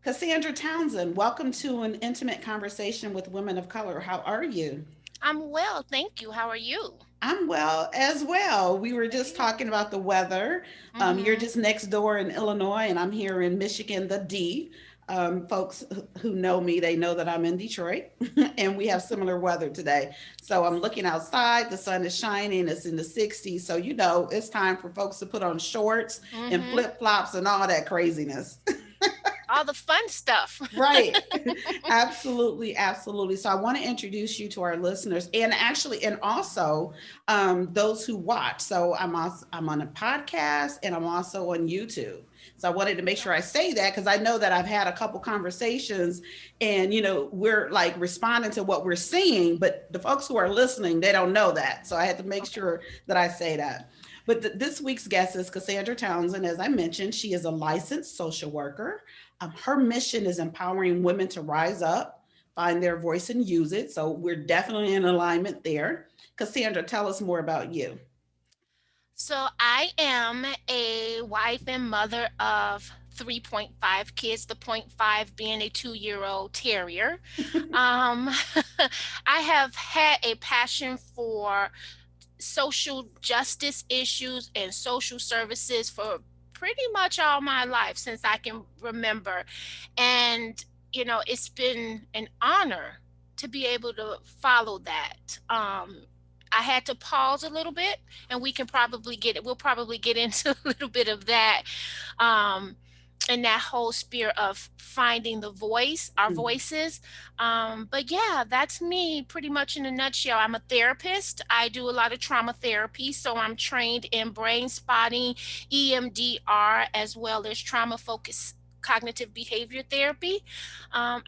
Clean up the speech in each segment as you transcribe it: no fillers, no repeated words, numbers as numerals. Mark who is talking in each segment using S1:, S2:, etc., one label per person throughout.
S1: Casandra Townsel, welcome to an intimate conversation with women of color. How are you?
S2: I'm well, thank you. How are you?
S1: I'm well as well. We were just
S2: Great.
S1: talking about the weather. You're
S2: Mm-hmm.
S1: just next door in Illinois, and I'm here in Michigan, the D. Folks who know me, they know that I'm in Detroit, and we have similar weather today. So I'm looking outside, the sun is shining, it's in the 60s. So, it's time for folks to put on shorts and
S2: Mm-hmm.
S1: flip flops and all that craziness.
S2: All the fun stuff.
S1: Right. Absolutely. Absolutely. So I want to introduce you to our listeners and also those who watch. So I'm on a podcast and I'm also on YouTube. So I wanted to make sure I say that because I know that I've had a couple conversations and, we're like responding to what we're seeing, but the folks who are listening, they don't know that. So I had to make
S2: Okay.
S1: sure that I say that. But this week's guest is Casandra Townsel. As I mentioned, she is a licensed social worker. Her mission is empowering women to rise up, find their voice, and use it. So we're definitely in alignment there. Cassandra, tell us more about you.
S2: So I am a wife and mother of 3.5 kids, the point five being a 2-year-old terrier. Um, I have had a passion for social justice issues and social services for pretty much all my life since I can remember. And, it's been an honor to be able to follow that. I had to pause a little bit, and we'll probably get into a little bit of that. Um, and that whole spirit of finding our
S1: Mhm.
S2: voices. But yeah, that's me pretty much in a nutshell. I'm a therapist. I do a lot of trauma therapy, so I'm trained in brain spotting, EMDR, as well as trauma focused cognitive behavior therapy. I'm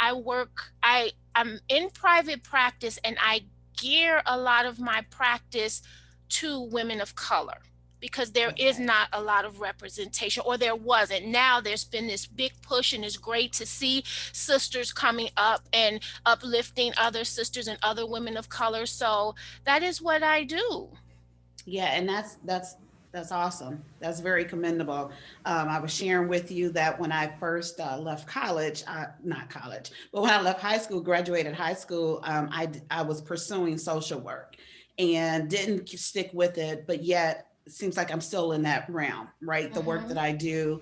S2: in private practice, and I gear a lot of my practice to women of color because there is
S1: Okay.
S2: not a lot of representation, or there wasn't. Now there's been this big push, and it's great to see sisters coming up and uplifting other sisters and other women of color. So that is what I do.
S1: Yeah, and that's awesome. That's very commendable. I was sharing with you that when I first left college, not college, but when I left high school, graduated high school, I was pursuing social work and didn't stick with it, but yet it seems like I'm still in that realm, right? The work that
S2: Hmm.
S1: I do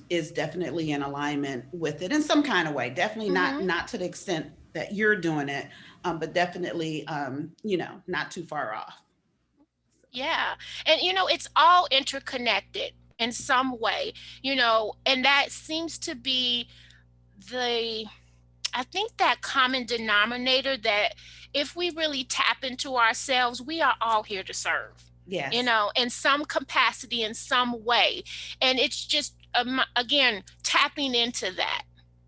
S1: is definitely in alignment with it in some kind of way. Definitely
S2: Hmm.
S1: not to the extent that you're doing it, but definitely, not too far off.
S2: Yeah. And it's all interconnected in some way, and that seems to be the I think that common denominator, that if we really tap into ourselves, we are all here to serve,
S1: Yes.
S2: in some capacity, in some way. And it's just, again, tapping into that.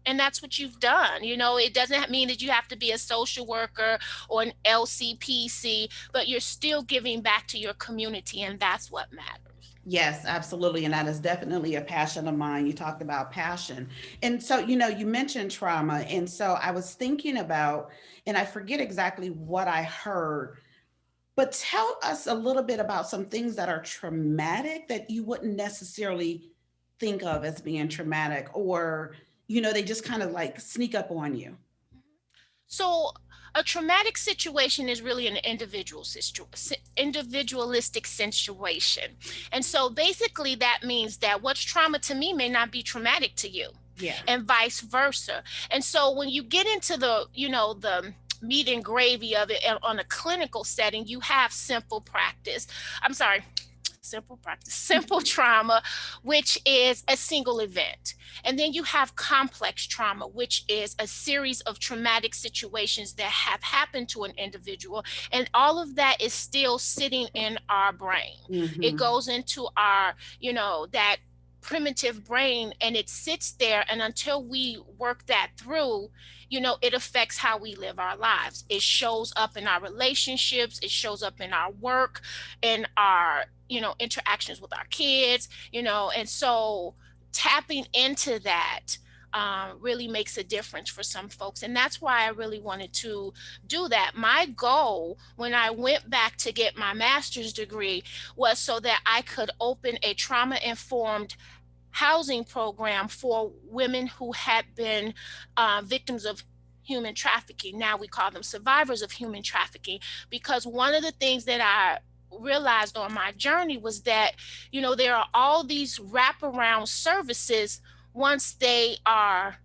S2: And that's what you've done. It doesn't mean that you have to be a social worker or an LCPC, but you're still giving back to your community, and that's what matters.
S1: Yes, absolutely. And that is definitely a passion of mine. You talked about passion. And so, you mentioned trauma. And so I was thinking about, and I forget exactly what I heard, but tell us a little bit about some things that are traumatic that you wouldn't necessarily think of as being traumatic, or, they just kind of like sneak up on you.
S2: So a traumatic situation is really an individualistic situation. And so basically that means that what's trauma to me may not be traumatic to you,
S1: Yeah.
S2: and vice versa. And so when you get into the meat and gravy of it on a clinical setting, you have simple trauma, which is a single event. And then you have complex trauma, which is a series of traumatic situations that have happened to an individual. And all of that is still sitting in our brain. It
S1: Mm-hmm.
S2: goes into that primitive brain, and it sits there. And until we work that through, it affects how we live our lives. It shows up in our relationships, it shows up in our work, in our interactions with our kids, and so tapping into that really makes a difference for some folks. And that's why I really wanted to do that. My goal when I went back to get my master's degree was so that I could open a trauma informed housing program for women who had been victims of human trafficking. Now we call them survivors of human trafficking, because one of the things that I realized on my journey was that, there are all these wraparound services once they are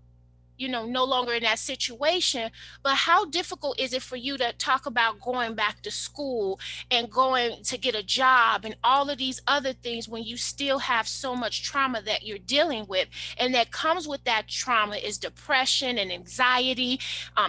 S2: no longer in that situation. But how difficult is it for you to talk about going back to school and going to get a job and all of these other things when you still have so much trauma that you're dealing with? And that comes with that trauma is depression and anxiety,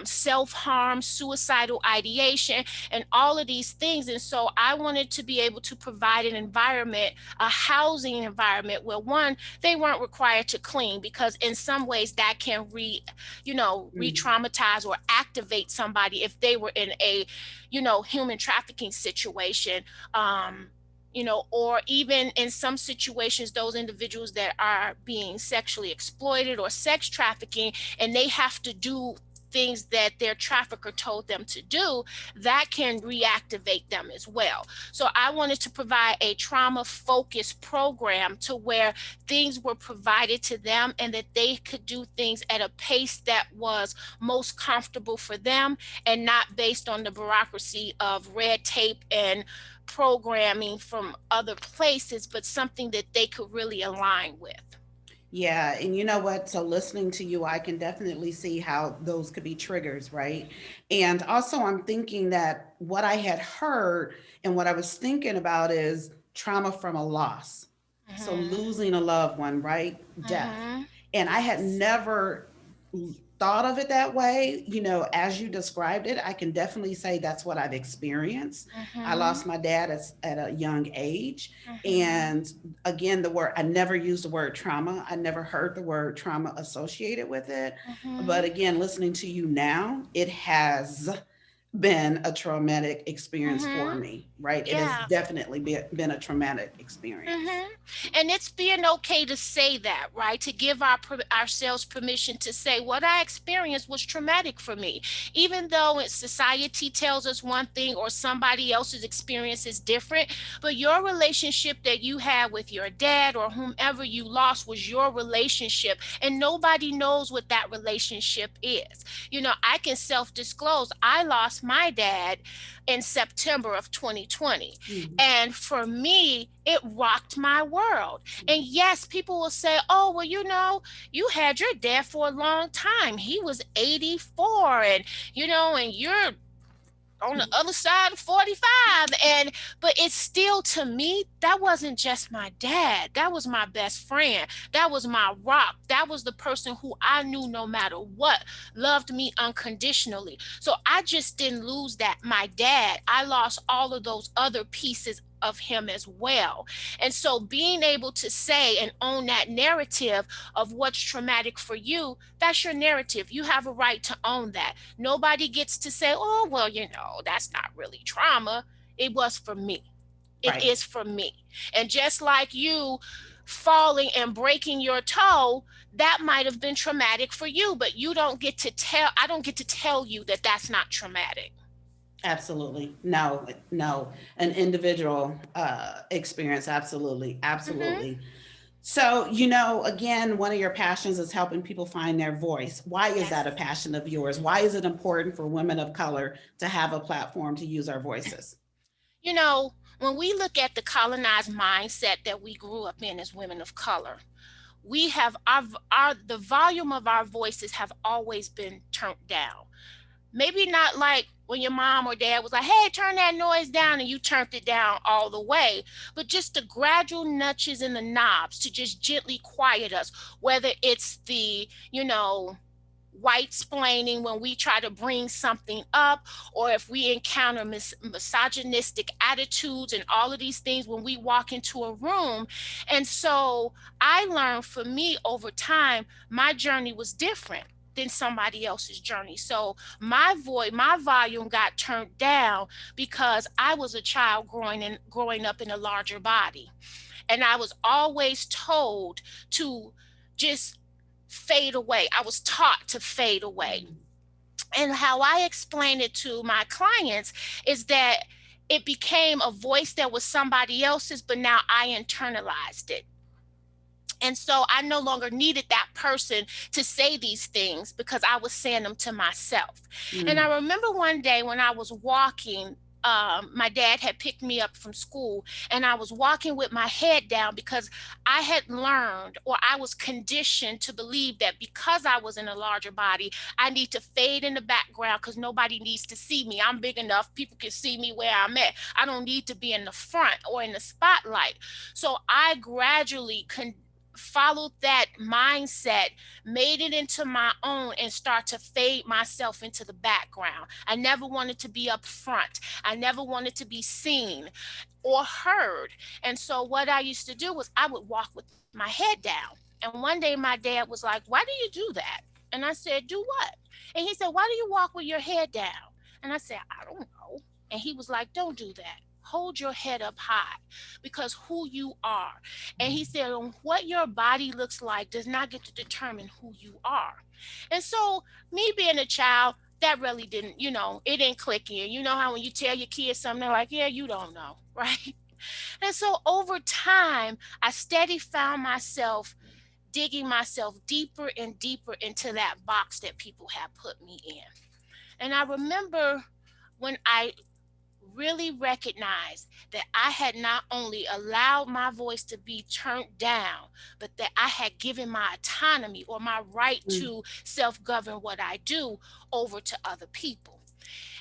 S2: self-harm, suicidal ideation, and all of these things. And so I wanted to be able to provide an environment, a housing environment, where one, they weren't required to clean, because in some ways that can
S1: Mm.
S2: re-traumatize or activate somebody if they were in a human trafficking situation. Or even in some situations, those individuals that are being sexually exploited or sex trafficking, and they have to do things that their trafficker told them to do, that can reactivate them as well. So I wanted to provide a trauma focused program to where things were provided to them and that they could do things at a pace that was most comfortable for them, and not based on the bureaucracy of red tape and programming from other places, but something that they could really align with.
S1: Yeah, and you know what? So listening to you, I can definitely see how those could be triggers, right? And also, I'm thinking that what I had heard and what I was thinking about is trauma from a loss. So
S2: Mm-hmm.
S1: losing a loved one, right? Death.
S2: Mm-hmm.
S1: And I had
S2: Yes.
S1: never thought of it that way. As you described it, I can definitely say that's what I've experienced. I
S2: Mm-hmm.
S1: lost my dad at a young age.
S2: Mm-hmm.
S1: And again, I never used the word trauma. I never heard the word trauma associated with it. But
S2: Mm-hmm.
S1: again, listening to you now, it has been a traumatic experience for
S2: Mm-hmm.
S1: me, right? It has
S2: Yeah.
S1: definitely been a traumatic experience.
S2: Mm-hmm. And it's being okay to say that, right? To give ourselves permission to say what I experienced was traumatic for me, even though society tells us one thing or somebody else's experience is different. But your relationship that you had with your dad or whomever you lost was your relationship, and nobody knows what that relationship is. I can self-disclose. I lost my dad in September of 2020.
S1: Mm.
S2: And for me, it rocked my world. And yes, people will say, oh, well, you had your dad for a long time. He was 84, and you're on the other side of 45. But it's still, to me, that wasn't just my dad. That was my best friend. That was my rock. That was the person who I knew no matter what loved me unconditionally. So I just didn't lose that my dad. I lost all of those other pieces of him as well. And so being able to say and own that narrative of what's traumatic for you, that's your narrative. You have a right to own that. Nobody gets to say, oh, well, that's not really trauma. It was for me. It
S1: Right.
S2: is for me. And just like you falling and breaking your toe, that might have been traumatic for you, but I don't get to tell you that that's not traumatic.
S1: Absolutely. No, no. An individual experience. Absolutely.
S2: Hmm.
S1: Absolutely. So, again, one of your passions is helping people find their voice. Why is
S2: Yes.
S1: that a passion of yours? Why is it important for women of color to have a platform to use our voices?
S2: When we look at the colonized mindset that we grew up in as women of color, we have the volume of our voices have always been turned down. Maybe not like when your mom or dad was like, hey, turn that noise down, and you turned it down all the way, but just the gradual nudges and the knobs to just gently quiet us, whether it's the, white splaining when we try to bring something up, or if we encounter misogynistic attitudes and all of these things when we walk into a room. And so I learned, for me, over time, my journey was different than somebody else's journey. So my volume got turned down because I was a child growing up in a larger body. And I was always told to just fade away. I was taught to fade away. And how I explain it to my clients is that it became a voice that was somebody else's, but now I internalized it. And so I no longer needed that person to say these things because I was saying them to myself. And
S1: Mm,
S2: I remember one day when I was walking, my dad had picked me up from school, and I was walking with my head down because I had learned, or I was conditioned to believe, that because I was in a larger body, I need to fade in the background because nobody needs to see me. I'm big enough, people can see me where I'm at. I don't need to be in the front or in the spotlight. So I gradually followed that mindset, made it into my own, and start to fade myself into the background. I never wanted to be up front. I never wanted to be seen or heard. And so what I used to do was I would walk with my head down. And one day my dad was like, "Why do you do that?" And I said, "Do what?" And he said, "Why do you walk with your head down?" And I said, "I don't know." And he was like, "Don't do that. Hold your head up high, because who you are." And he said, "What your body looks like does not get to determine who you are." And so, me being a child, that really didn't, it didn't click in. You know how when you tell your kids something, they're like, "Yeah, you don't know," right? And so over time, I steady found myself digging myself deeper and deeper into that box that people had put me in. And I remember when I really recognized that I had not only allowed my voice to be turned down, but that I had given my autonomy, or my right
S1: mm,
S2: to self govern what I do, over to other people.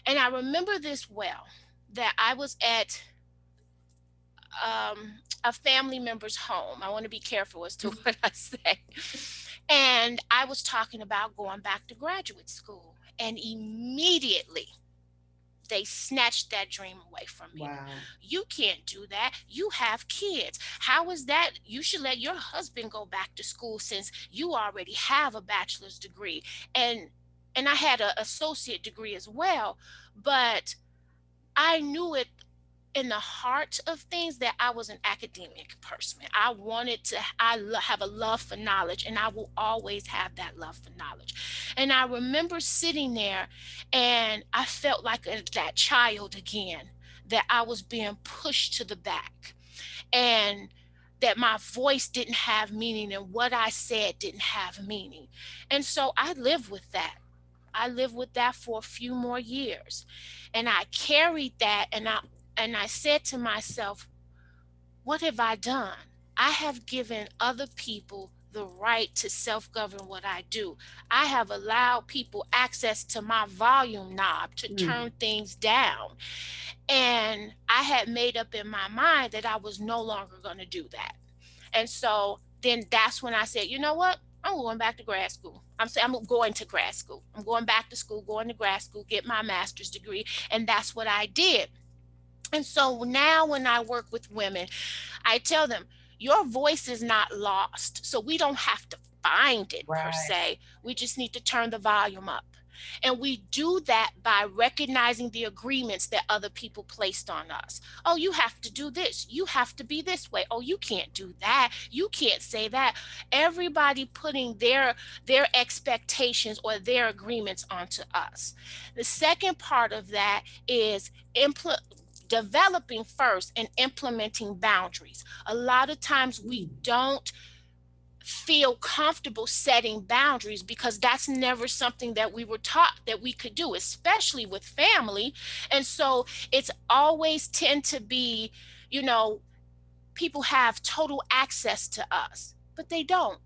S2: And I remember this well, that I was at a family member's home. I want to be careful as to what I say. And I was talking about going back to graduate school. And immediately they snatched that dream away from me.
S1: wow.
S2: "You can't do that. You have kids. How is that? You should let your husband go back to school since you already have a bachelor's degree." And I had an associate degree as well, but I knew it in the heart of things that I was an academic person. I wanted to, have a love for knowledge, and I will always have that love for knowledge. And I remember sitting there, and I felt like that child again, that I was being pushed to the back, and that my voice didn't have meaning, and what I said didn't have meaning. And so I lived with that. I lived with that for a few more years. And I carried that, and I said to myself, "What have I done? I have given other people the right to self-govern what I do. I have allowed people access to my volume knob to
S1: Mm,
S2: turn things down." And I had made up in my mind that I was no longer going to do that. And so then that's when I said, "You know what? I'm going back to grad school. I'm saying I'm going to grad school. I'm going back to school, going to grad school, get my master's degree." And that's what I did. And so now when I work with women, I tell them, your voice is not lost. So we don't have to find it per
S1: right.
S2: se. We just need to turn the volume up. And we do that by recognizing the agreements that other people placed on us. "Oh, you have to do this. You have to be this way. Oh, you can't do that. You can't say that." Everybody putting their expectations or their agreements onto us. The second part of that is developing first and implementing boundaries. A lot of times we
S1: Mm,
S2: don't feel comfortable setting boundaries because that's never something that we were taught that we could do, especially with family. And so it's always tend to be, you know, people have total access to us, but they don't.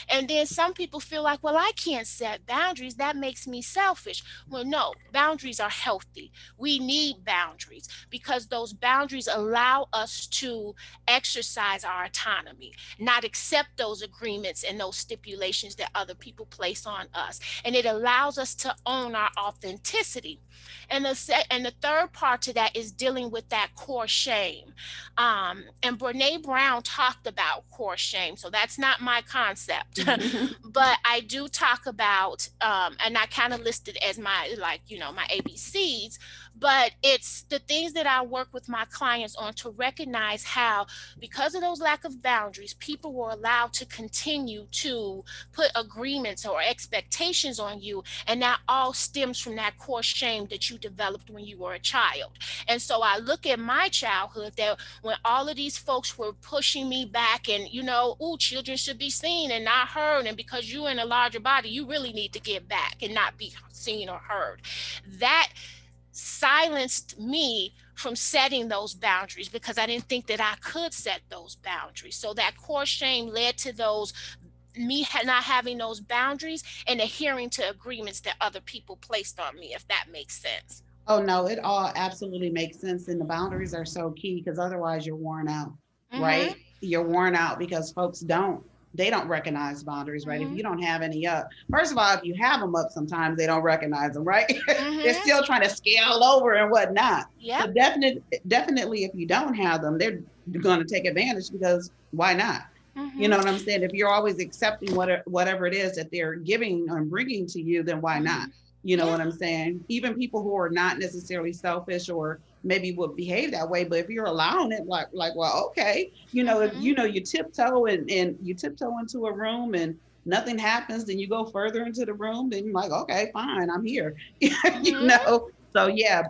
S2: And then some people feel like, "Well, I can't set boundaries. That makes me selfish." Well, no, boundaries are healthy. We need boundaries because those boundaries allow us to exercise our autonomy, not accept those agreements and those stipulations that other people place on us. And it allows us to own our authenticity. And the third part to that is dealing with that core shame. And Brene Brown talked about core shame. So that's not my concept,
S1: mm.
S2: but I do talk about, and I kind of listed as my, like, my ABCs. But it's the things that I work with my clients on to recognize how, because of those lack of boundaries, people were allowed to continue to put agreements or expectations on you. And that all stems from that core shame that you developed when you were a child. And so I look at my childhood, that when all of these folks were pushing me back and, oh, children should be seen and not heard. And because you're in a larger body, you really need to get back and not be seen or heard. That silenced me from setting those boundaries because I didn't think that I could set those boundaries. So that core shame led to those me not having those boundaries and adhering to agreements that other people placed on me, if that makes sense.
S1: Oh no, it all absolutely makes sense. And the boundaries are so key because otherwise you're worn out,
S2: Mhm.
S1: right? You're worn out because folks they don't recognize boundaries, right? If
S2: Mhm.
S1: you don't have any up, first of all, if you have them up, sometimes they don't recognize them, right? They're
S2: Mhm.
S1: still trying to scale over and whatnot. So
S2: Yep.
S1: definitely, if you don't have them, they're going to take advantage because why not? You know
S2: Mhm.
S1: what I'm saying? If you're always accepting whatever it is that they're giving and bringing to you, then why not?
S2: Mhm.
S1: You know
S2: Yeah.
S1: what I'm saying? Even people who are not necessarily selfish or maybe would behave that way, but if you're allowing it, well, okay, if
S2: Mhm.
S1: you tiptoe and you tiptoe into a room and nothing happens, then you go further into the room, then you're like, okay, fine, I'm here. you
S2: Mhm.
S1: know, so yeah,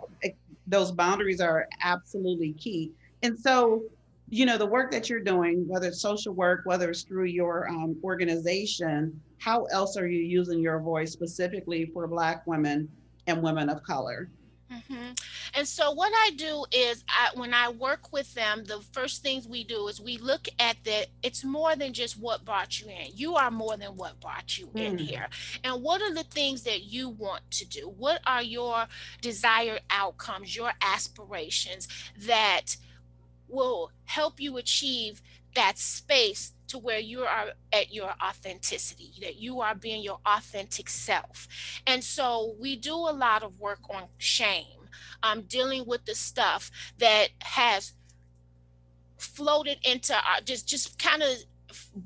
S1: those boundaries are absolutely key. And so, the work that you're doing, whether it's social work, whether it's through your organization, how else are you using your voice specifically for Black women and women of color?
S2: hmm And so what I do is when I work with them, the first things we do is we look at that it's more than just what brought you in. You are more than what brought you in
S1: Mm,
S2: here. And what are the things that you want to do? What are your desired outcomes, your aspirations that will help you achieve that space to where you are at your authenticity, that you are being your authentic self. And so we do a lot of work on shame, dealing with the stuff that has floated into our just kind of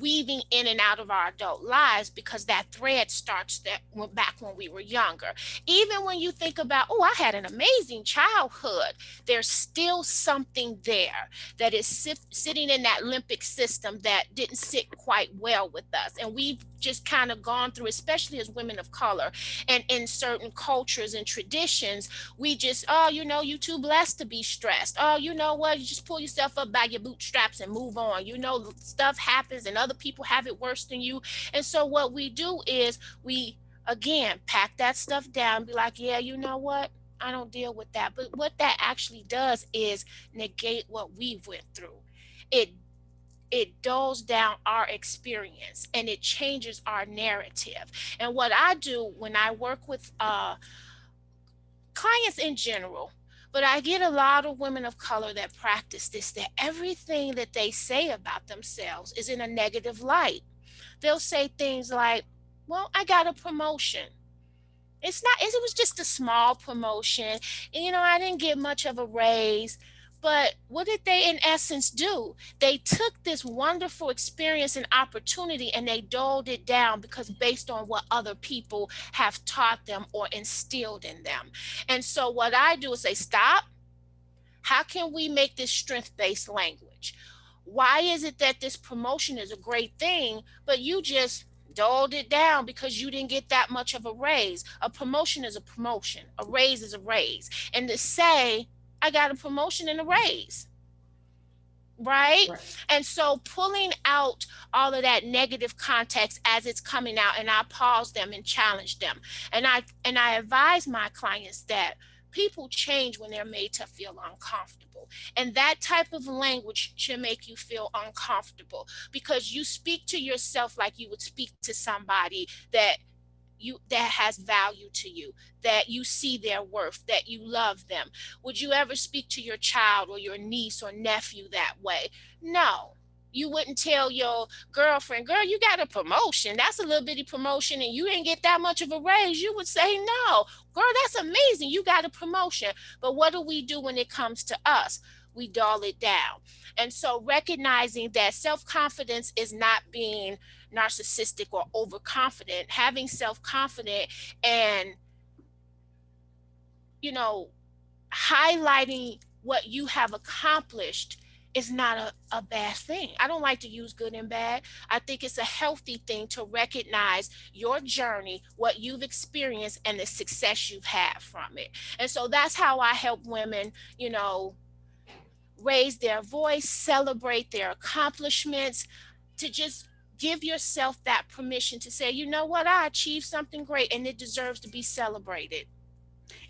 S2: weaving in and out of our adult lives because that thread starts that went back when we were younger. Even when you think about, oh, I had an amazing childhood, there's still something there that is sitting in that limbic system that didn't sit quite well with us. And we've just kind of gone through, especially as women of color and in certain cultures and traditions, we just, oh, you too blessed to be stressed. Oh, you know what? You just pull yourself up by your bootstraps and move on. Stuff happens and other people have it worse than you. And so what we do is we again pack that stuff down, be like, yeah, you know what? I don't deal with that. But what that actually does is negate what we went through. It it dulls down our experience and it changes our narrative. And what I do when I work with clients in general, but I get a lot of women of color that practice this, that everything that they say about themselves is in a negative light. They'll say things like, well, I got a promotion. It's not, it was just a small promotion. And, I didn't get much of a raise. But what did they in essence do? They took this wonderful experience and opportunity and they doled it down because based on what other people have taught them or instilled in them. And so what I do is say, stop. How can we make this strength based language? Why is it that this promotion is a great thing, but you just doled it down because you didn't get that much of a raise? A promotion is a promotion, a raise is a raise. And to say, I got a promotion and a raise, right?
S1: right.
S2: And so pulling out all of that negative context as it's coming out, and I pause them and challenge them. And I advise my clients that people change when they're made to feel uncomfortable. And that type of language should make you feel uncomfortable because you speak to yourself like you would speak to somebody that has value to you, that you see their worth, that you love them. Would you ever speak to your child or your niece or nephew that way? No. You wouldn't tell your girlfriend, girl, you got a promotion. That's a little bitty promotion and you didn't get that much of a raise. You would say, no, girl, that's amazing. You got a promotion. But what do we do when it comes to us? We dull it down. And so recognizing that self confidence is not being narcissistic or overconfident, having self confidence and, you know, highlighting what you have accomplished is not a bad thing. I don't like to use good and bad. I think it's a healthy thing to recognize your journey, what you've experienced, and the success you've had from it. And so that's how I help women, raise their voice, celebrate their accomplishments, to just give yourself that permission to say, you know what, I achieved something great and it deserves to be celebrated.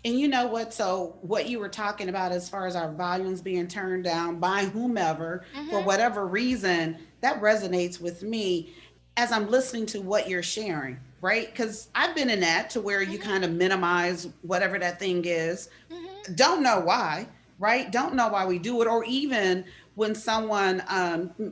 S1: And you know what? So, what you were talking about as far as our volumes being turned down by whomever for
S2: Mm-hmm.
S1: whatever reason, that resonates with me as I'm listening to what you're sharing, right? Because I've been in that to where you kind
S2: Mm-hmm.
S1: of minimize whatever that thing is,
S2: Mm-hmm.
S1: don't know why, right? Don't know why we do it. Or even when someone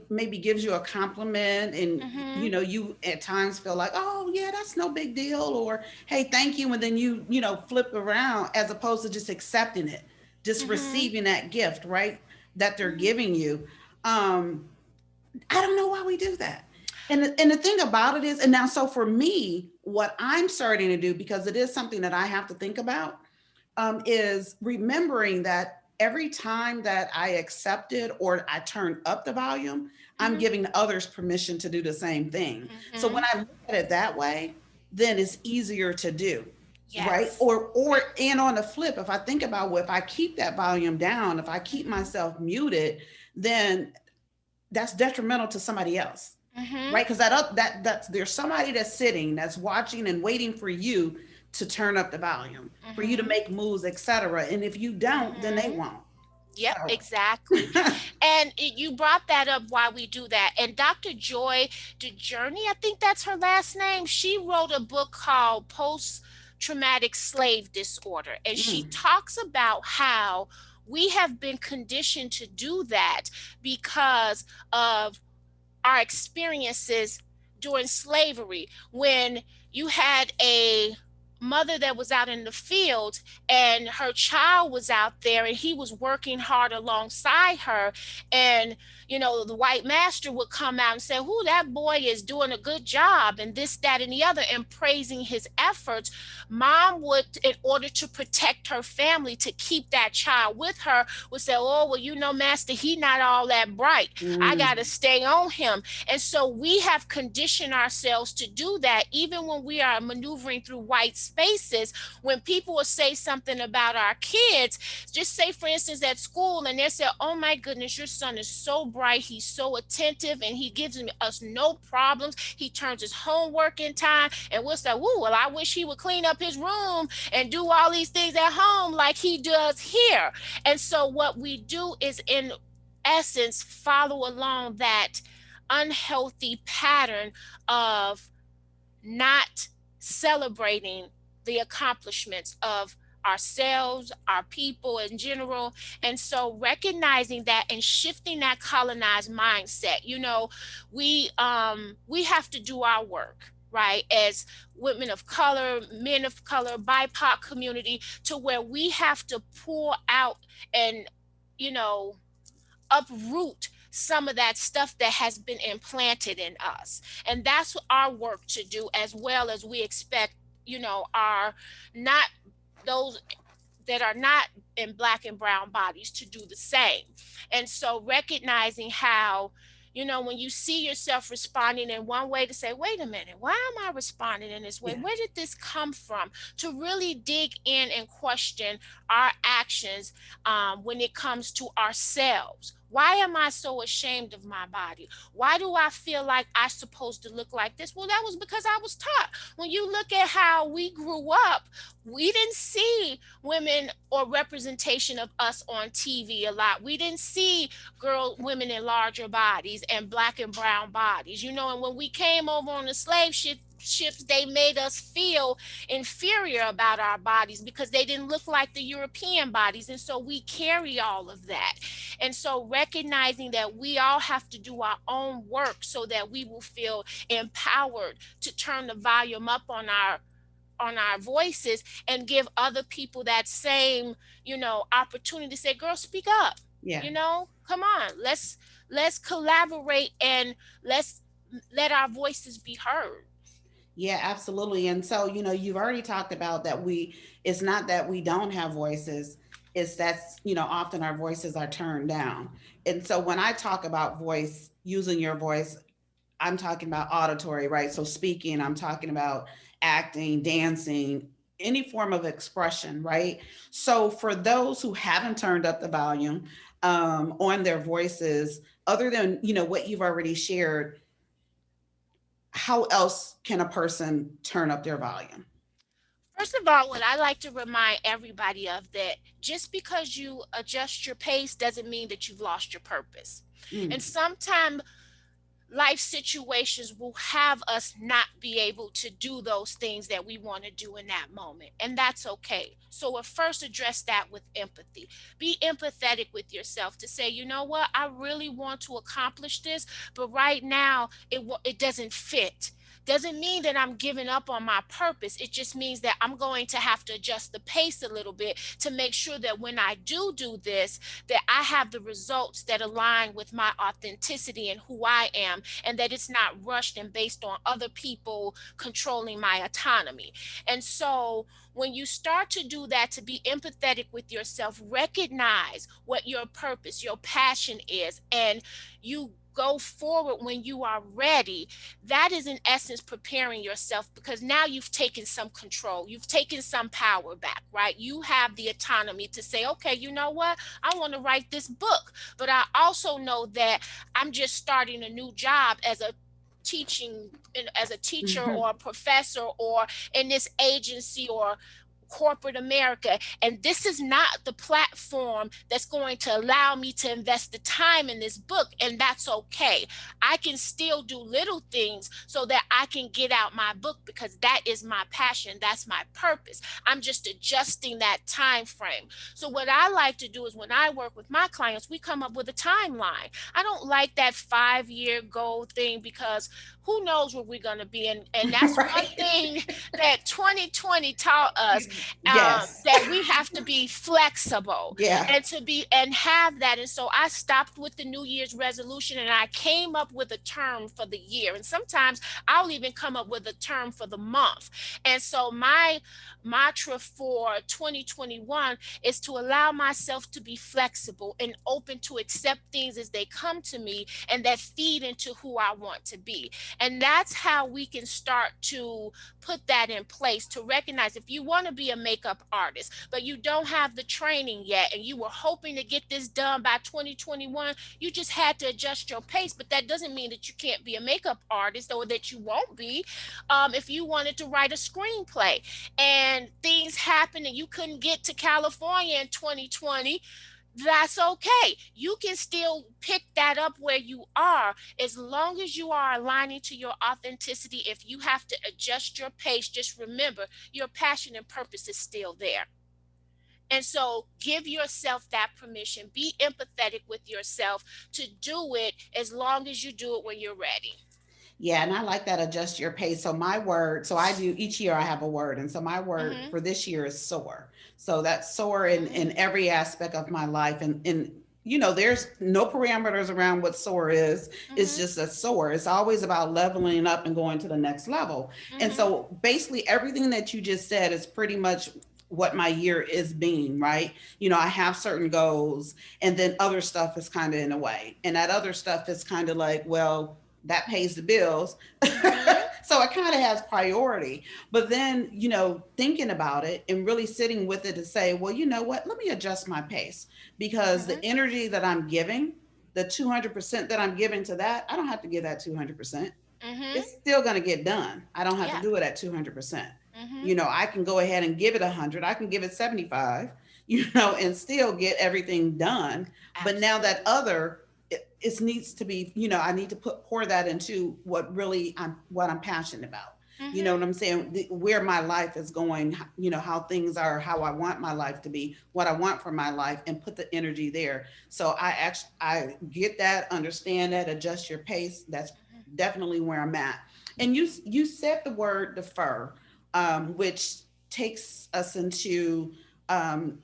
S1: maybe gives you a compliment and
S2: Mm-hmm.
S1: you at times feel like, oh yeah, that's no big deal, or hey, thank you, and then you flip around as opposed to just accepting it, just
S2: Mm-hmm.
S1: receiving that gift, right, that they're
S2: Mm-hmm.
S1: giving you. I don't know why we do that. And the thing about it is, and now, so for me, what I'm starting to do, because it is something that I have to think about, is remembering that every time that I accept it or I turn up the volume, I'm
S2: Mm-hmm.
S1: giving others permission to do the same thing. So when
S2: Mm-hmm.
S1: I look at it that way, then it's easier to do, right?
S2: Yes.
S1: Or and on the flip, if I think about what, if I keep that volume down, if I keep
S2: Mm-hmm.
S1: myself muted, then that's detrimental to somebody else,
S2: Mm-hmm.
S1: right? Because that's there's somebody that's sitting, that's watching and waiting for you to turn up the volume, for you to
S2: Mm-hmm.
S1: make moves, etc. And if you don't, then they
S2: Mm-hmm.
S1: won't.
S2: Yep,
S1: So
S2: exactly. And you brought that up, why we do that. And Dr. Joy DeJourney, I think that's her last name, she wrote a book called Post Traumatic Slave Disorder. And she
S1: mm,
S2: talks about how we have been conditioned to do that because of our experiences during slavery, when you had a mother that was out in the field and her child was out there and he was working hard alongside her, and the white master would come out and say, "Who, that boy is doing a good job," and this, that, and the other, and praising his efforts. Mom would, in order to protect her family, to keep that child with her, would say, "Oh, well, master, he not all that bright. I got to
S1: mm,
S2: stay on him." And so we have conditioned ourselves to do that, even when we are maneuvering through white spaces. When people will say something about our kids, just say, for instance, at school, and they say, "Oh my goodness, your son is so bright. He's so attentive and he gives us no problems. He turns his homework in time." And we'll say, "Woo, well, I wish he would clean up his room and do all these things at home like he does here." And so what we do is, in essence, follow along that unhealthy pattern of not celebrating the accomplishments of ourselves, our people in general. And so recognizing that and shifting that colonized mindset, we have to do our work, right, as women of color, men of color, BIPOC community, to where we have to pull out and you know uproot some of that stuff that has been implanted in us. And that's our work to do, as well as we expect, our not those that are not in black and brown bodies to do the same. And so recognizing how, when you see yourself responding in one way, to say, "Wait a minute, why am I responding in this way?
S1: yeah,
S2: Where did this come from?" To really dig in and question our actions, when it comes to ourselves. Why am I so ashamed of my body? Why do I feel like I'm supposed to look like this? Well, that was because I was taught. When you look at how we grew up, we didn't see women or representation of us on TV a lot. We didn't see women in larger bodies and black and brown bodies, and when we came over on the slave ships, they made us feel inferior about our bodies because they didn't look like the European bodies. And so we carry all of that. And so recognizing that we all have to do our own work so that we will feel empowered to turn the volume up on our voices, and give other people that same opportunity to say, "Girl, speak up,
S1: yeah.
S2: come on, let's collaborate, and let's let our voices be heard."
S1: Yeah, absolutely. And so, you've already talked about that it's not that we don't have voices, is that's, often our voices are turned down. And so when I talk about voice, using your voice, I'm talking about auditory, right? So speaking, I'm talking about acting, dancing, any form of expression, right? So for those who haven't turned up the volume on their voices, other than, what you've already shared, how else can a person turn up their volume?
S2: First of all, what I like to remind everybody of that just because you adjust your pace doesn't mean that you've lost your purpose. And
S1: Mm.
S2: sometimes life situations will have us not be able to do those things that we want to do in that moment. And that's okay. So we'll first address that with empathy. Be empathetic with yourself to say, you know what, I really want to accomplish this, but right now it doesn't fit. Doesn't mean that I'm giving up on my purpose. It just means that I'm going to have to adjust the pace a little bit to make sure that when I do this, that I have the results that align with my authenticity and who I am, and that it's not rushed and based on other people controlling my autonomy. And so when you start to do that, to be empathetic with yourself, recognize what your purpose, your passion is, and you go forward when you are ready. That is in essence preparing yourself, because now you've taken some control, you've taken some power back, right? You have the autonomy to say, okay, you know what, I want to write this book, but I also know that I'm just starting a new job as a teaching as a teacher or a professor or in this agency or corporate America. And this is not the platform that's going to allow me to invest the time in this book. And that's okay. I can still do little things so that I can get out my book, because that is my passion. That's my purpose. I'm just adjusting that time frame. So what I like to do is when I work with my clients, we come up with a timeline. I don't like that 5-year goal thing, because who knows where we're going to be. And that's one
S1: Right.
S2: thing that 2020 taught us,
S1: Yes.
S2: that we have to be flexible
S1: Yeah.
S2: and to be and have that. And so I stopped with the New Year's resolution and I came up with a term for the year. And sometimes I'll even come up with a term for the month. And so my mantra for 2021 is to allow myself to be flexible and open to accept things as they come to me and that feed into who I want to be. And that's how we can start to put that in place, to recognize if you want to be a makeup artist, but you don't have the training yet, and you were hoping to get this done by 2021, you just had to adjust your pace. But that doesn't mean that you can't be a makeup artist, or that you won't be. If you wanted to write a screenplay and things happened and you couldn't get to California in 2020, that's okay. You can still pick that up where you are, as long as you are aligning to your authenticity. If you have to adjust your pace, just remember your passion and purpose is still there. And so give yourself that permission. Be empathetic with yourself to do it, as long as you do it when you're ready.
S1: Yeah, and I like that, adjust your pace. So my word, so I do each year I have a word. And so my word
S2: Mhm.
S1: for this year is soar. So that's soar in
S2: Mhm.
S1: every aspect of my life. And there's no parameters around what soar is. It's
S2: Mhm.
S1: just a soar. It's always about leveling up and going to the next level. And
S2: Mhm.
S1: so basically everything that you just said is pretty much what my year is being, right? I have certain goals, and then other stuff is kind of in a way. And that other stuff is kind of like, well, that pays the bills.
S2: Mhm.
S1: So it kind of has priority. But then, thinking about it and really sitting with it to say, well, you know what? Let me adjust my pace, because the
S2: Mhm.
S1: energy that I'm giving, the 200% that I'm giving to that, I don't have to give that 200%.
S2: Mhm.
S1: It's still going to get done. I don't have to
S2: Yeah.
S1: do it at 200%.
S2: Mhm.
S1: I can go ahead and give it 100. I can give it 75, and still get everything done. But now that
S2: Absolutely.
S1: other, it needs to be, I need to pour that into what I'm passionate about. You know
S2: Mhm.
S1: what I'm saying? Where my life is going, how things are, how I want my life to be, what I want for my life, and put the energy there. So I get that, understand that, adjust your pace. That's
S2: Mhm.
S1: definitely where I'm at. And you said the word defer, which takes us into um,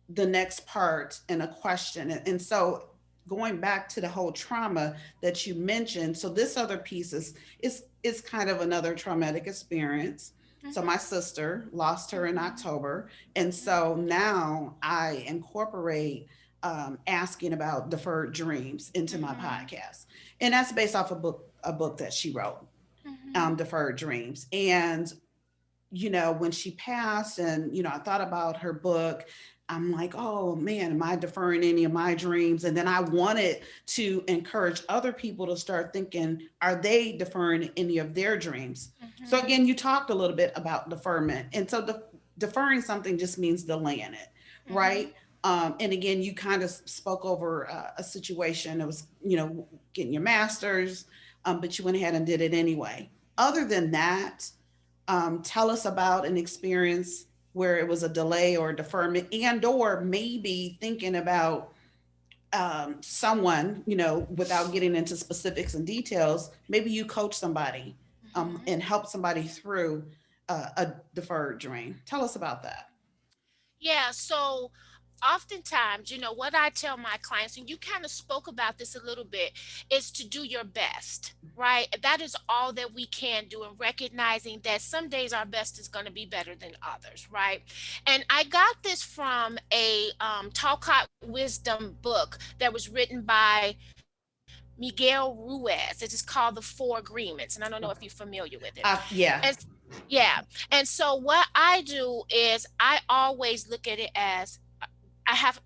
S1: the next part in a question. And so going back to the whole trauma that you mentioned, so this other piece is kind of another traumatic experience. So
S2: Mhm.
S1: my sister lost her in
S2: Mhm.
S1: October. And so now I incorporate asking about deferred dreams into my
S2: Mhm.
S1: podcast. And that's based off a book that she wrote,
S2: Mhm.
S1: Deferred Dreams. And when she passed and, I thought about her book, I'm like, oh man, am I deferring any of my dreams? And then I wanted to encourage other people to start thinking, are they deferring any of their dreams? So
S2: Mhm.
S1: again, you talked a little bit about deferment. And so deferring something just means delaying it,
S2: Mhm.
S1: right? And again, you kind of spoke over a situation. It was, getting your master's, but you went ahead and did it anyway. Other than that, tell us about an experience where it was a delay or a deferment, and or maybe thinking about someone, without getting into specifics and details. Maybe you coach somebody
S2: Mhm.
S1: and help somebody through a deferred dream. Tell us about that.
S2: Yeah, so oftentimes, what I tell my clients, and you kind of spoke about this a little bit, is to do your best, right? That is all that we can do, and recognizing that some days our best is going to be better than others, right? And I got this from a Talcott Wisdom book that was written by Miguel Ruiz. It is called The Four Agreements, and I don't know if you're
S1: Okay.
S2: familiar with it. And
S1: Yeah.
S2: yeah, and so what I do is I always look at it as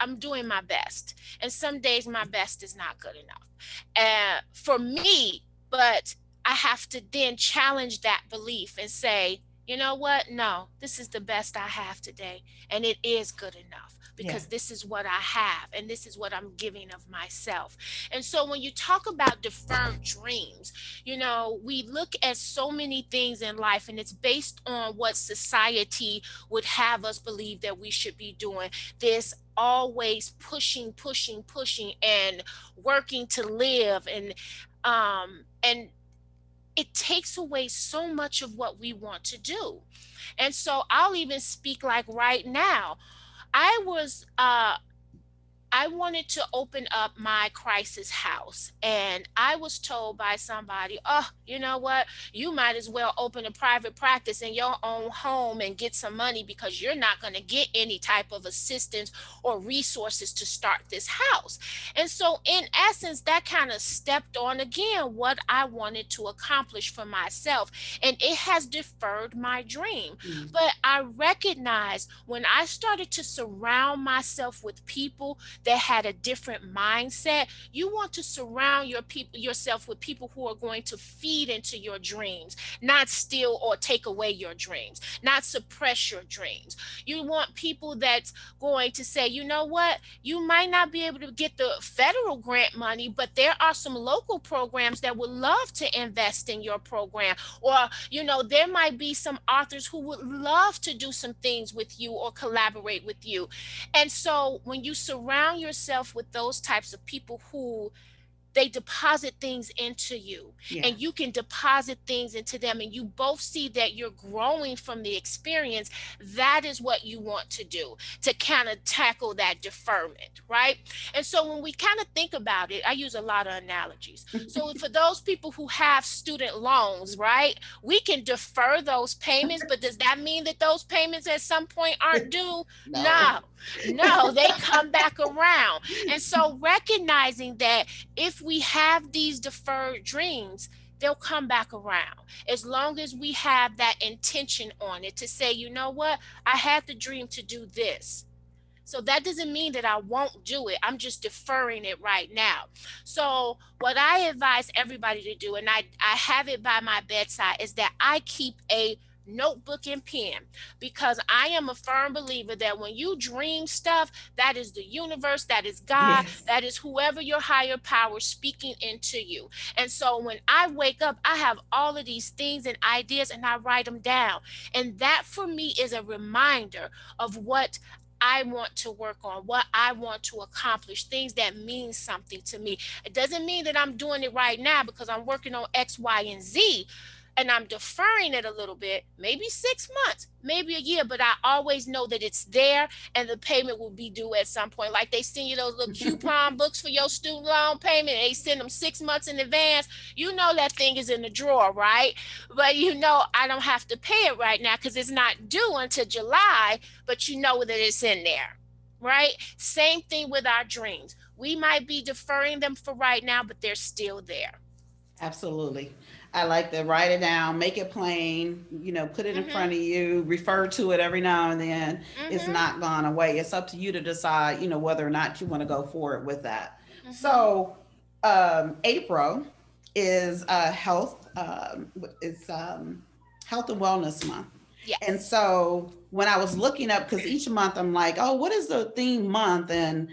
S2: I'm doing my best, and some days my best is not good enough for me. But I have to then challenge that belief and say, you know what? No, this is the best I have today, and it is good enough
S1: Yeah.
S2: because this is what I have, and this is what I'm giving of myself. And so when you talk about deferred dreams, we look at so many things in life, and it's based on what society would have us believe that we should be doing. This always pushing, pushing, pushing, and working to live, and it takes away so much of what we want to do. And so I'll even speak like right now. I was I wanted to open up my crisis house, and I was told by somebody, oh, you know what? You might as well open a private practice in your own home and get some money because you're not going to get any type of assistance or resources to start this house. And so, in essence, that kind of stepped on again what I wanted to accomplish for myself, and it has deferred my dream.
S1: Mm.
S2: But I recognized when I started to surround myself with people that had a different mindset. You want to surround yourself with people who are going to feed into your dreams, not steal or take away your dreams, not suppress your dreams. You want people that's going to say, you know what, you might not be able to get the federal grant money, but there are some local programs that would love to invest in your program. Or, there might be some authors who would love to do some things with you or collaborate with you. And so when you surround yourself with those types of people who they deposit things into you,
S1: Yeah.
S2: and you can deposit things into them, and you both see that you're growing from the experience, that is what you want to do to kind of tackle that deferment, right? And so when we kind of think about it, I use a lot of analogies. So for those people who have student loans, right, we can defer those payments, but does that mean that those payments at some point aren't due?
S1: No.
S2: No. No, they come back around. And so recognizing that if we have these deferred dreams, they'll come back around as long as we have that intention on it to say, you know what, I had the dream to do this. So that doesn't mean that I won't do it. I'm just deferring it right now. So what I advise everybody to do, and I have it by my bedside, is that I keep a notebook and pen, because I am a firm believer that when you dream stuff, that is the universe, that is God,
S1: Yes.
S2: that is whoever your higher power speaking into you. And so when I wake up, I have all of these things and ideas, and I write them down. And that for me is a reminder of what I want to work on, what I want to accomplish, things that mean something to me. It doesn't mean that I'm doing it right now because I'm working on X, Y, and Z. and I'm deferring it a little bit, maybe 6 months, maybe a year, but I always know that it's there and the payment will be due at some point. Like they send you those little coupon books for your student loan payment, and they send them 6 months in advance. You know that thing is in the drawer, right? But you know I don't have to pay it right now because it's not due until July, but you know that it's in there. Right? Same thing with our dreams. We might be deferring them for right now, but they're still there.
S1: Absolutely. I like to write it down, make it plain, put it in front
S2: Mhm.
S1: of you, refer to it every now and then. It's
S2: Mhm.
S1: not gone away. It's up to you to decide, whether or not you want to go forward with that.
S2: Mhm.
S1: So, April is health and wellness month. And
S2: Yes.
S1: so when I was looking up, because each month I'm like, oh, what is the theme month? And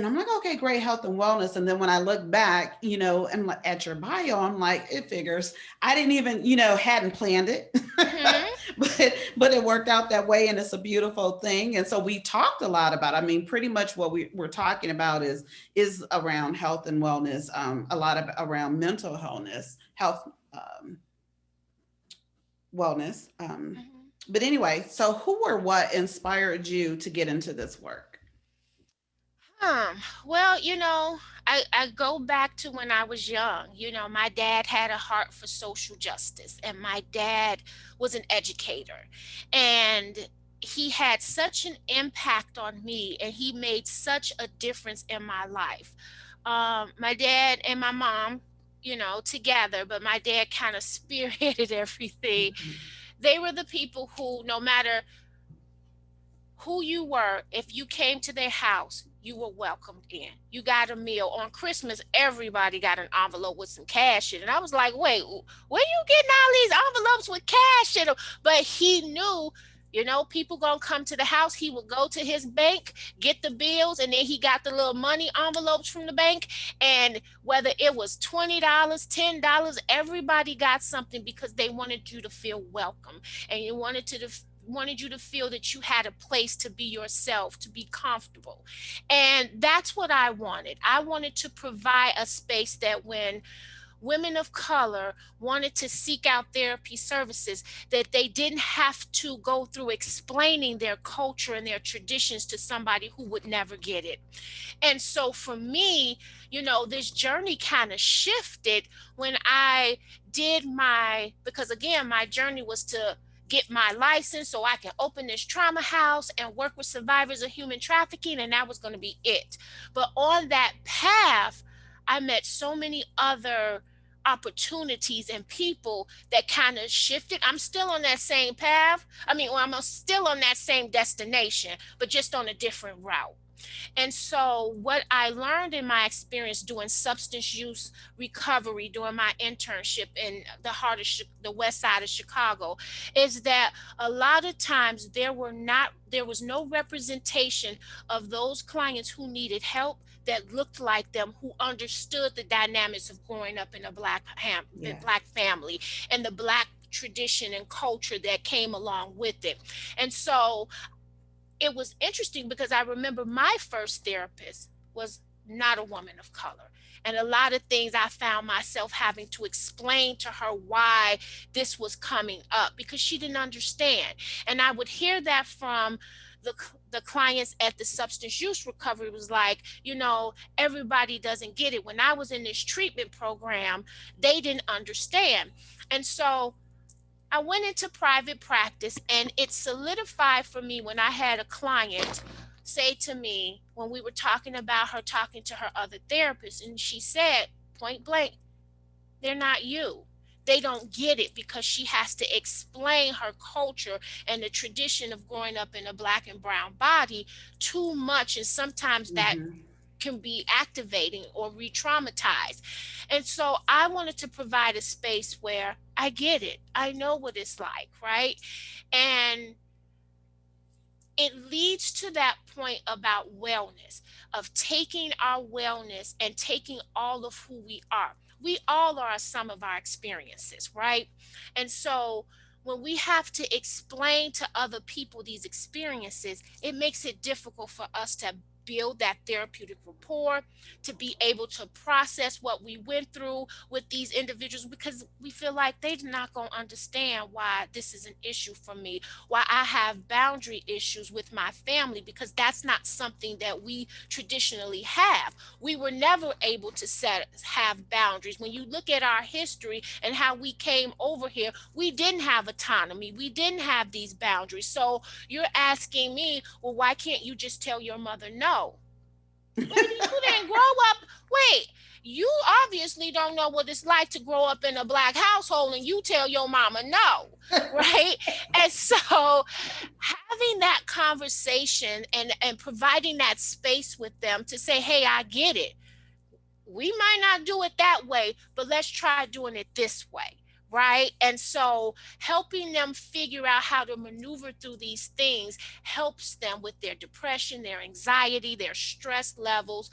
S1: I'm like, okay, great, health and wellness. And then when I look back, and at your bio, I'm like, it figures. I didn't even, hadn't planned it,
S2: Mhm.
S1: but it worked out that way, and it's a beautiful thing. And so we talked a lot about. I mean, pretty much what we're talking about is around health and wellness. A lot of around mental health, wellness.
S2: Mhm.
S1: But anyway, so who or what inspired you to get into this work?
S2: Well, I go back to when I was young. My dad had a heart for social justice, and my dad was an educator. And he had such an impact on me, and he made such a difference in my life. My dad and my mom, together, but my dad kind of spearheaded everything.
S1: Mhm.
S2: They were the people who, no matter who you were, if you came to their house, you were welcomed in. You got a meal. On Christmas, everybody got an envelope with some cash in it. And I was like, wait, where you getting all these envelopes with cash in them? But he knew, people gonna come to the house. He would go to his bank, get the bills, and then he got the little money envelopes from the bank. And whether it was $20, $10, everybody got something because they wanted you to feel welcome, and you wanted you to feel that you had a place to be yourself, to be comfortable. And that's what I wanted. I wanted to provide a space that when women of color wanted to seek out therapy services, that they didn't have to go through explaining their culture and their traditions to somebody who would never get it. And so for me, this journey kind of shifted when I did because again, my journey was to get my license so I can open this trauma house and work with survivors of human trafficking, and that was going to be it. But on that path, I met so many other opportunities and people that kind of shifted. I'm still on that same path. Well, I'm still on that same destination, but just on a different route. And so, what I learned in my experience doing substance use recovery during my internship in the west side of Chicago is that a lot of times there was no representation of those clients who needed help that looked like them, who understood the dynamics of growing up in a
S1: Yeah.
S2: black family and the black tradition and culture that came along with it. And so it was interesting because I remember my first therapist was not a woman of color. And a lot of things I found myself having to explain to her why this was coming up because she didn't understand. And I would hear that from the, the clients at the substance use recovery was like, everybody doesn't get it. When I was in this treatment program, they didn't understand. And so I went into private practice, and it solidified for me when I had a client say to me when we were talking about her talking to her other therapist, and she said point blank, they're not you. They don't get it because she has to explain her culture and the tradition of growing up in a black and brown body too much. And sometimes that
S1: Hmm.
S2: can be activating or re traumatized. And so I wanted to provide a space where I get it. I know what it's like, right? And it leads to that point about wellness, of taking our wellness and taking all of who we are. We all are some of our experiences, right? And so when we have to explain to other people these experiences, it makes it difficult for us to build that therapeutic rapport, to be able to process what we went through with these individuals, because we feel like they're not going to understand why this is an issue for me, why I have boundary issues with my family, because that's not something that we traditionally have. We were never able to have boundaries. When you look at our history and how we came over here, we didn't have autonomy. We didn't have these boundaries. So you're asking me, well, why can't you just tell your mother no? Well, you didn't grow up. Wait, you obviously don't know what it's like to grow up in a black household and you tell your mama no, right? And so having that conversation and providing that space with them to say, hey, I get it. We might not do it that way, but let's try doing it this way. Right. And so helping them figure out how to maneuver through these things helps them with their depression, their anxiety, their stress levels,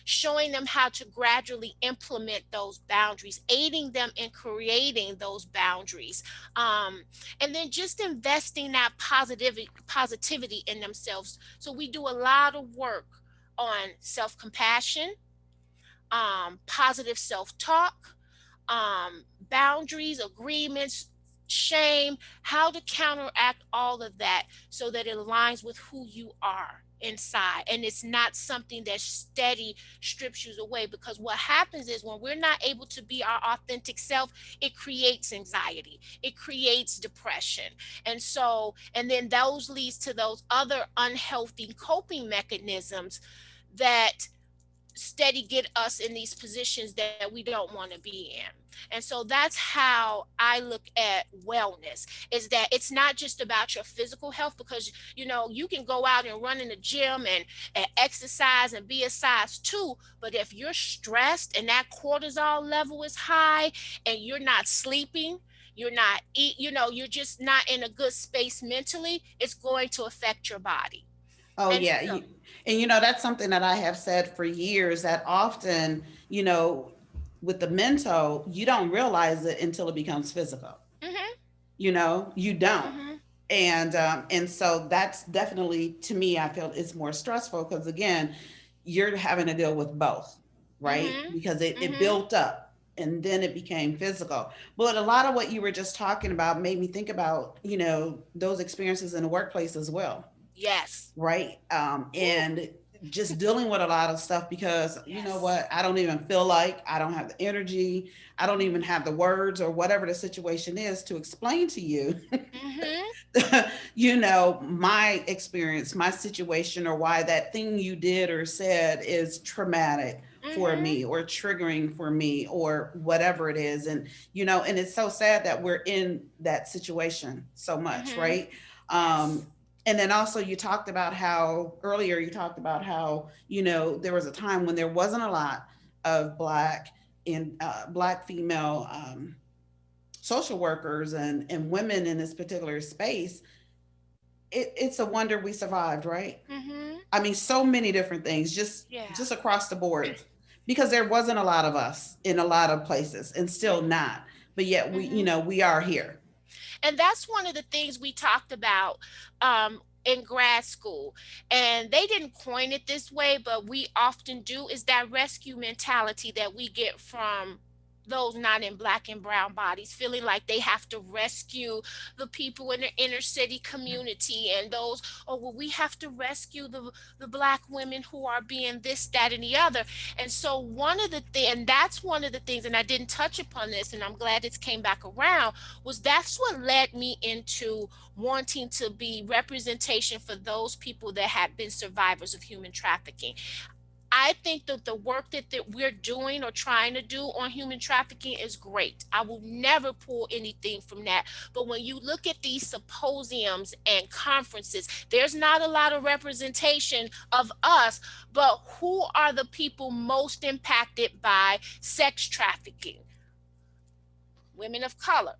S2: showing them how to gradually implement those boundaries, aiding them in creating those boundaries, and then just investing that positivity in themselves. So we do a lot of work on self compassion, positive self talk, boundaries, agreements, shame, how to counteract all of that so that it aligns with who you are inside. And it's not something that steady strips you away, because what happens is when we're not able to be our authentic self, it creates anxiety, it creates depression. And so, and then those leads to those other unhealthy coping mechanisms that steady get us in these positions that we don't want to be in. And so that's how I look at wellness, is that it's not just about your physical health, because you can go out and run in the gym and exercise and be a size 2, but if you're stressed and that cortisol level is high and you're not sleeping, you're not eat, you're just not in a good space mentally, it's going to affect your body.
S1: Oh
S2: And
S1: yeah,
S2: so,
S1: and that's something that I have said for years, that often, with the mental, you don't realize it until it becomes physical.
S2: mhm,
S1: You don't.
S2: mhm,
S1: And so that's definitely, to me, I feel it's more stressful because, again, you're having to deal with both, right?
S2: mhm,
S1: Because it
S2: mhm.
S1: built up and then it became physical. But a lot of what you were just talking about made me think about, those experiences in the workplace as well,
S2: Yes.
S1: right?
S2: Woo.
S1: And just dealing with a lot of stuff because, you know
S2: Yes.
S1: what, I don't even feel like, I don't have the energy, I don't even
S2: Mhm.
S1: have the words or whatever the situation is to explain to you
S2: Mhm.
S1: my experience, my situation, or why that thing you did or said is traumatic for
S2: Mhm.
S1: me or triggering for me or whatever it is. And, and it's so sad that we're in that situation so much,
S2: Mhm.
S1: right?
S2: Yes.
S1: Um, and then also you talked about how earlier you talked about how, there was a time when there wasn't a lot of black female social workers and women in this particular space. It's a wonder we survived, right?
S2: Mhm.
S1: I mean, so many different things,
S2: Yeah.
S1: just across the board, because there wasn't a lot of us in a lot of places, and
S2: Yeah.
S1: still not. But yet
S2: Mhm.
S1: we are here.
S2: And that's one of the things we talked about in grad school. And they didn't coin it this way, but we often do, is that rescue mentality that we get from those not in black and brown bodies, feeling like they have to rescue the people in the inner city community, and those, oh well, we have to rescue the black women who are being this, that, and the other. And so one of the things, and that's one of the things, and I didn't touch upon this, and I'm glad it's came back around, was that's what led me into wanting to be representation for those people that had been survivors of human trafficking. I think that the work that we're doing or trying to do on human trafficking is great. I will never pull anything from that. But when you look at these symposiums and conferences, there's not a lot of representation of us, but who are the people most impacted by sex trafficking? Women of color.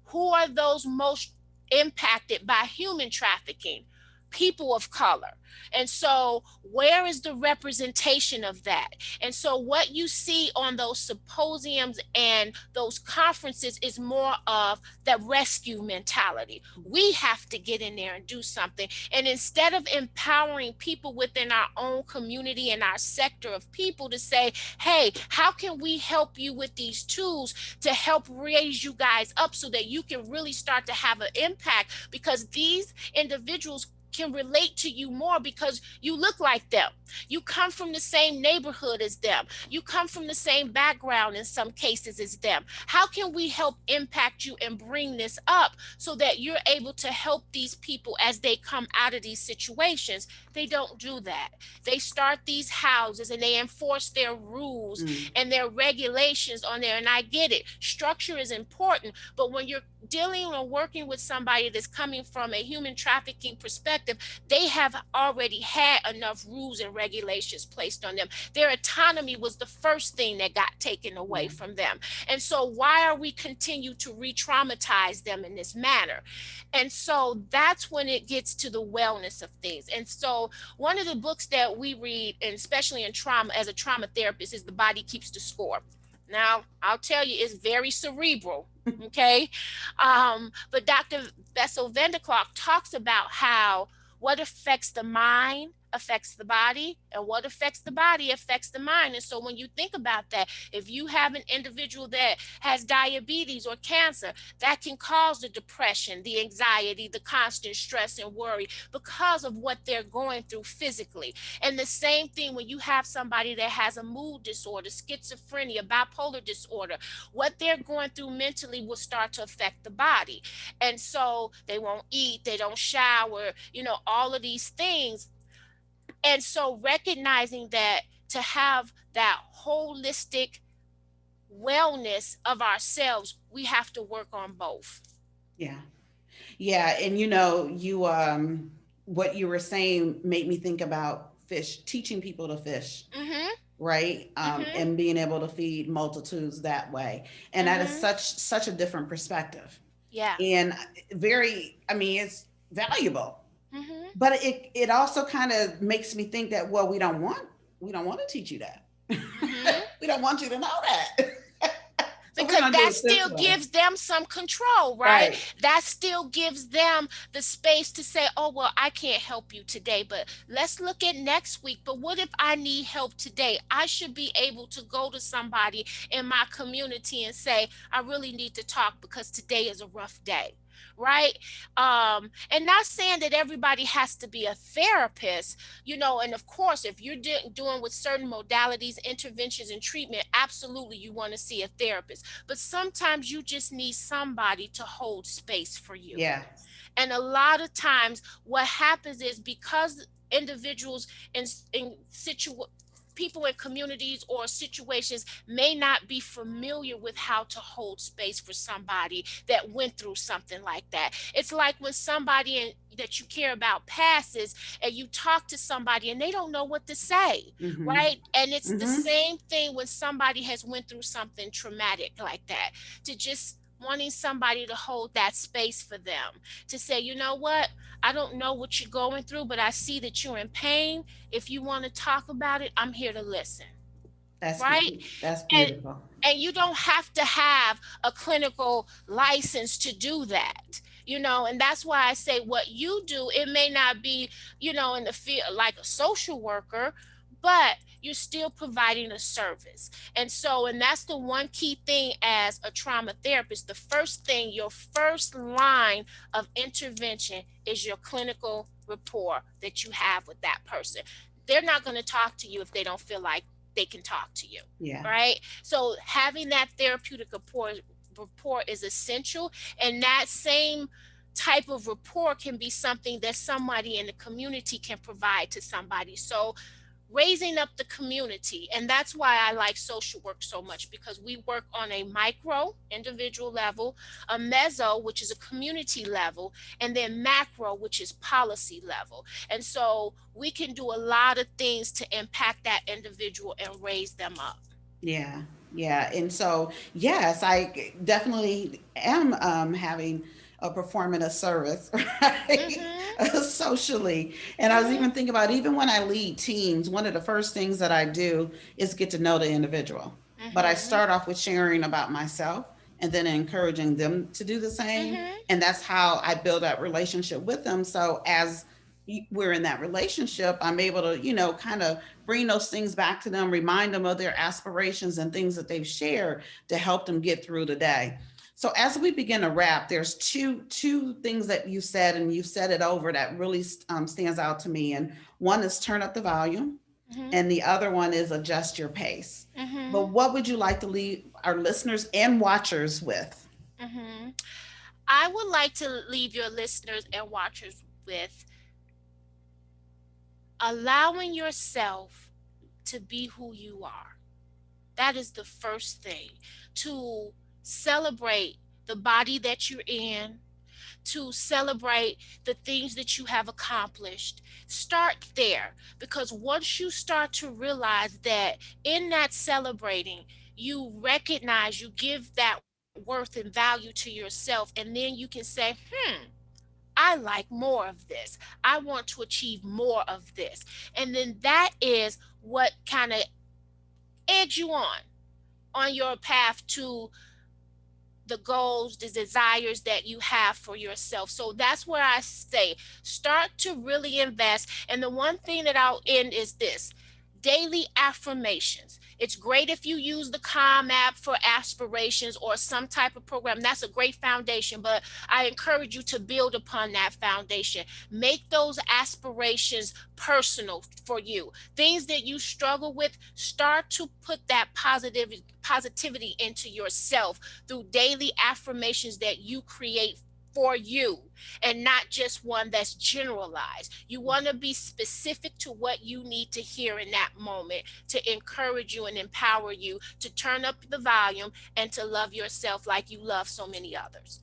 S2: Who are those most impacted by human trafficking? people of color. And so, where is the representation of that? And so, what you see on those symposiums and those conferences is more of the rescue mentality. We have to get in there and do something. And instead of empowering people within our own community and our sector of people to say, hey, how can we help you with these tools to help raise you guys up so that you can really start to have an impact? Because these individuals can relate to you more because you look like them. You come from the same neighborhood as them. You come from the same background in some cases as them. How can we help impact you and bring this up so that you're able to help these people as they come out of these situations? They don't do that. They start these houses and they enforce their rules and their regulations on there. And I get it. Structure is important, but when you're dealing or working with somebody that's coming from a human trafficking perspective, they have already had enough rules and regulations placed on them. Their autonomy was the first thing that got taken away from them. And so why are we continue to re-traumatize them in this manner? And so that's when it gets to the wellness of things. And so one of the books that we read, and especially in trauma as a trauma therapist, is The Body Keeps the Score. Now, I'll tell you, it's very cerebral, okay? But Dr. Bessel van der Kolk talks about how what affects the mind affects the body, and what affects the body affects the mind. And so when you think about that, if you have an individual that has diabetes or cancer, that can cause the depression, the anxiety, the constant stress and worry because of what they're going through physically. And the same thing when you have somebody that has a mood disorder, schizophrenia, bipolar disorder, what they're going through mentally will start to affect the body. And so they won't eat, they don't shower, all of these things. And so recognizing that to have that holistic wellness of ourselves, we have to work on both.
S1: Yeah. Yeah. And you what you were saying made me think about fish, teaching people to fish,
S2: Mhm.
S1: right?
S2: Mhm.
S1: And being able to feed multitudes that way. And that is
S2: Mhm.
S1: such a different perspective.
S2: Yeah.
S1: And it's valuable.
S2: Mhm.
S1: But it also kind of makes me think that, well, we don't want to teach you that.
S2: Mhm.
S1: We don't want you to know that. So we're
S2: Because
S1: gonna do
S2: that
S1: it this
S2: still
S1: way.
S2: gives them some control, right?
S1: Right.
S2: That still gives them the space to say, oh, well, I can't help you today, but let's look at next week. But what if I need help today? I should be able to go to somebody in my community and say, I really need to talk because today is a rough day. Right. And not saying that everybody has to be a therapist, and of course, if you're doing with certain modalities, interventions, and treatment, absolutely you want to see a therapist. But sometimes you just need somebody to hold space for you.
S1: Yeah.
S2: And a lot of times what happens is because individuals in people in communities or situations may not be familiar with how to hold space for somebody that went through something like that. It's like when that you care about passes and you talk to somebody and they don't know what to say,
S1: Mm-hmm.
S2: right? And it's the
S1: Mm-hmm.
S2: same thing when somebody has went through something traumatic like that, to just wanting somebody to hold that space for them, to say, you know what, I don't know what you're going through, but I see that you're in pain. If you want to talk about it, I'm here to listen.
S1: That's
S2: Right.
S1: that's
S2: and
S1: beautiful.
S2: and you don't have to have a clinical license to do that, and that's why I say what you do, it may not be, in the field like a social worker, but you're still providing a service. And that's the one key thing as a trauma therapist. The first thing, your first line of intervention is your clinical rapport that you have with that person. They're not going to talk to you if they don't feel like they can talk to you.
S1: Yeah.
S2: Right. So having that therapeutic rapport is essential. And that same type of rapport can be something that somebody in the community can provide to somebody. So raising up the community. And that's why I like social work so much, because we work on a micro individual level, a meso, which is a community level, and then macro, which is policy level. And so we can do a lot of things to impact that individual and raise them up.
S1: Yeah, yeah. And so, yes, I definitely am having performing a service, right?
S2: Mhm.
S1: Socially. And I was
S2: Mhm.
S1: even thinking about, even when I lead teams, one of the first things that I do is get to know the individual. But I
S2: Mhm.
S1: start off with sharing about myself and then encouraging them to do the same.
S2: Mhm.
S1: And that's how I build that relationship with them. So as we're in that relationship, I'm able to, kind of bring those things back to them, remind them of their aspirations and things that they've shared to help them get through the day. So as we begin to wrap, there's two things that you said, and you said it over, that really stands out to me. And one is turn up the volume,
S2: Mhm.
S1: and the other one is adjust your pace. But
S2: Mhm.
S1: what would you like to leave our listeners and watchers with?
S2: Mhm. I would like to leave your listeners and watchers with allowing yourself to be who you are. That is the first thing. To celebrate the body that you're in, to celebrate the things that you have accomplished. Start there, because once you start to realize that in that celebrating, you recognize, you give that worth and value to yourself, and then you can say, I like more of this. I want to achieve more of this. And then that is what kind of edge you on your path to the goals, the desires that you have for yourself. So that's where I say start to really invest. And the one thing that I'll end is this: daily affirmations. It's great if you use the Calm app for aspirations or some type of program. That's a great foundation, but I encourage you to build upon that foundation. Make those aspirations personal for you. Things that you struggle with, start to put that positivity into yourself through daily affirmations that you create for you, and not just one that's generalized. You want to be specific to what you need to hear in that moment to encourage you and empower you to turn up the volume and to love yourself like you love so many others.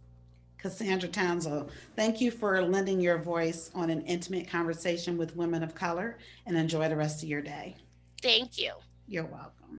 S1: Cassandra Townsel, thank you for lending your voice on an intimate conversation with women of color, and enjoy the rest of your day.
S2: Thank you.
S1: You're welcome.